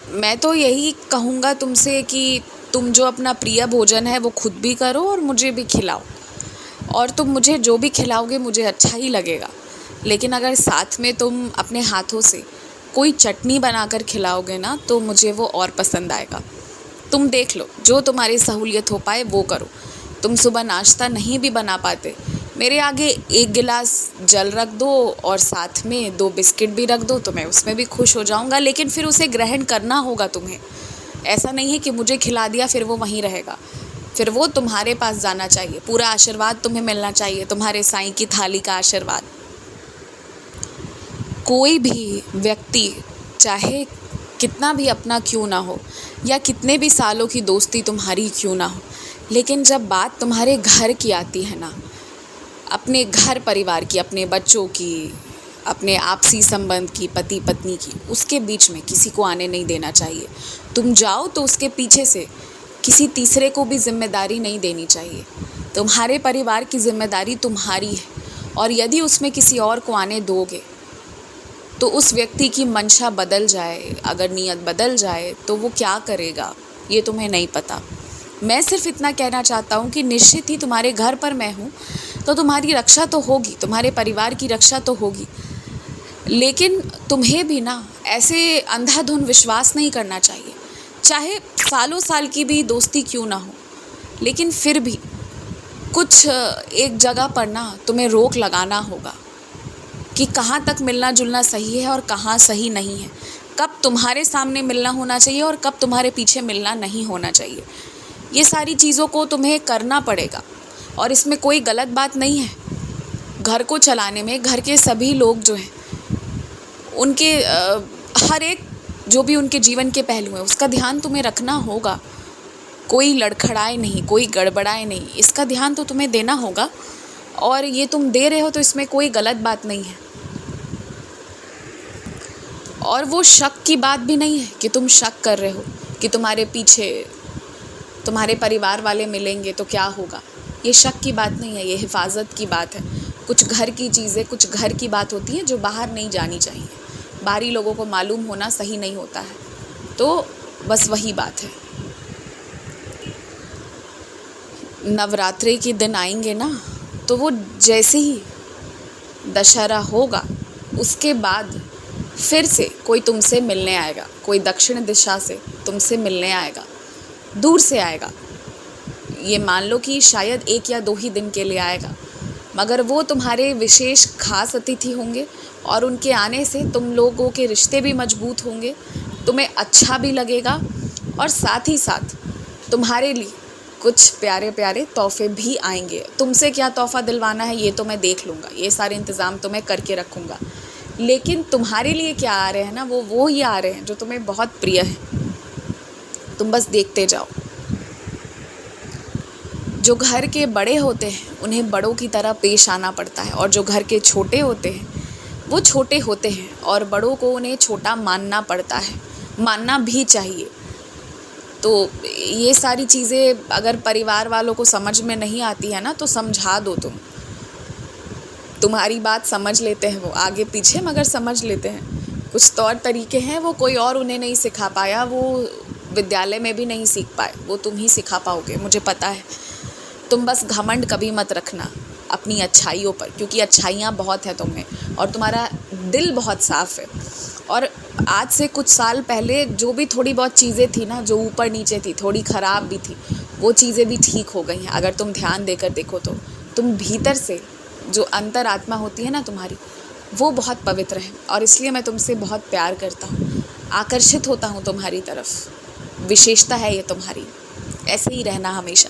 मैं तो यही कहूँगा तुमसे कि तुम जो अपना प्रिय भोजन है वो खुद भी करो और मुझे भी खिलाओ। और तुम मुझे जो भी खिलाओगे मुझे अच्छा ही लगेगा। लेकिन अगर साथ में तुम अपने हाथों से कोई चटनी बनाकर खिलाओगे ना तो मुझे वो और पसंद आएगा। तुम देख लो, जो तुम्हारी सहूलियत हो पाए वो करो। तुम सुबह नाश्ता नहीं भी बना पाते, मेरे आगे एक गिलास जल रख दो और साथ में 2 बिस्किट भी रख दो तो मैं उसमें भी खुश हो जाऊंगा। लेकिन फिर उसे ग्रहण करना होगा तुम्हें। ऐसा नहीं है कि मुझे खिला दिया फिर वो वहीं रहेगा। फिर वो तुम्हारे पास जाना चाहिए, पूरा आशीर्वाद तुम्हें मिलना चाहिए, तुम्हारे साईं की थाली का आशीर्वाद। कोई भी व्यक्ति चाहे कितना भी अपना क्यों ना हो या कितने भी सालों की दोस्ती तुम्हारी क्यों ना हो, लेकिन जब बात तुम्हारे घर की आती है ना, अपने घर परिवार की, अपने बच्चों की, अपने आपसी संबंध की, पति पत्नी की, उसके बीच में किसी को आने नहीं देना चाहिए। तुम जाओ तो उसके पीछे से किसी तीसरे को भी जिम्मेदारी नहीं देनी चाहिए। तुम्हारे परिवार की जिम्मेदारी तुम्हारी है, और यदि उसमें किसी और को आने दोगे तो उस व्यक्ति की मंशा बदल जाए, अगर नीयत बदल जाए तो वो क्या करेगा ये तुम्हें नहीं पता। मैं सिर्फ इतना कहना चाहता हूँ कि निश्चित ही तुम्हारे घर पर मैं हूँ तो तुम्हारी रक्षा तो होगी, तुम्हारे परिवार की रक्षा तो होगी। लेकिन तुम्हें भी ना ऐसे अंधाधुंध विश्वास नहीं करना चाहिए। चाहे सालों साल की भी दोस्ती क्यों ना हो, लेकिन फिर भी कुछ एक जगह पर ना तुम्हें रोक लगाना होगा कि कहाँ तक मिलना जुलना सही है और कहाँ सही नहीं है, कब तुम्हारे सामने मिलना होना चाहिए और कब तुम्हारे पीछे मिलना नहीं होना चाहिए। ये सारी चीज़ों को तुम्हें करना पड़ेगा और इसमें कोई गलत बात नहीं है। घर को चलाने में घर के सभी लोग जो हैं उनके हर एक जो भी उनके जीवन के पहलू हैं उसका ध्यान तुम्हें रखना होगा। कोई लड़खड़ाए नहीं, कोई गड़बड़ाए नहीं, इसका ध्यान तो तुम्हें देना होगा। और ये तुम दे रहे हो तो इसमें कोई गलत बात नहीं है। और वो शक की बात भी नहीं है कि तुम शक कर रहे हो कि तुम्हारे पीछे तुम्हारे परिवार वाले मिलेंगे तो क्या होगा। ये शक की बात नहीं है, ये हिफाजत की बात है। कुछ घर की चीज़ें, कुछ घर की बात होती है जो बाहर नहीं जानी चाहिए, बाहरी लोगों को मालूम होना सही नहीं होता है। तो बस वही बात है। नवरात्रि के दिन आएंगे ना तो वो जैसे ही दशहरा होगा उसके बाद फिर से कोई तुमसे मिलने आएगा, कोई दक्षिण दिशा से तुमसे मिलने आएगा, दूर से आएगा। ये मान लो कि शायद 1 या 2 ही दिन के लिए आएगा, मगर वो तुम्हारे विशेष खास अतिथि होंगे और उनके आने से तुम लोगों के रिश्ते भी मजबूत होंगे, तुम्हें अच्छा भी लगेगा और साथ ही साथ तुम्हारे लिए कुछ प्यारे प्यारे तोहफे भी आएंगे। तुमसे क्या तोहफ़ा दिलवाना है ये तो मैं देख लूँगा, ये सारे इंतज़ाम तो मैं करके रखूँगा। लेकिन तुम्हारे लिए क्या आ रहे हैं ना, वो ही आ रहे हैं जो तुम्हें बहुत प्रिय है। तुम बस देखते जाओ। जो घर के बड़े होते हैं उन्हें बड़ों की तरह पेश आना पड़ता है, और जो घर के छोटे होते हैं वो छोटे होते हैं और बड़ों को उन्हें छोटा मानना पड़ता है, मानना भी चाहिए। तो ये सारी चीज़ें अगर परिवार वालों को समझ में नहीं आती है ना तो समझा दो। तुम्हारी बात समझ लेते हैं वो आगे पीछे, मगर समझ लेते हैं। कुछ तौर तरीके हैं वो कोई और उन्हें नहीं सिखा पाया, वो विद्यालय में भी नहीं सीख पाए, वो तुम ही सिखा पाओगे, मुझे पता है। तुम बस घमंड कभी मत रखना अपनी अच्छाइयों पर, क्योंकि अच्छाइयाँ बहुत हैं तुम्हें और तुम्हारा दिल बहुत साफ़ है। और आज से कुछ साल पहले जो भी थोड़ी बहुत चीज़ें थी ना, जो ऊपर नीचे थी, थोड़ी ख़राब भी थी, वो चीज़ें भी ठीक हो गई हैं। अगर तुम ध्यान देकर देखो तो तुम भीतर से जो अंतर आत्मा होती है ना तुम्हारी, वो बहुत पवित्र है। और इसलिए मैं तुमसे बहुत प्यार करता हूँ, आकर्षित होता हूँ तुम्हारी तरफ। विशेषता है ये तुम्हारी, ऐसे ही रहना हमेशा।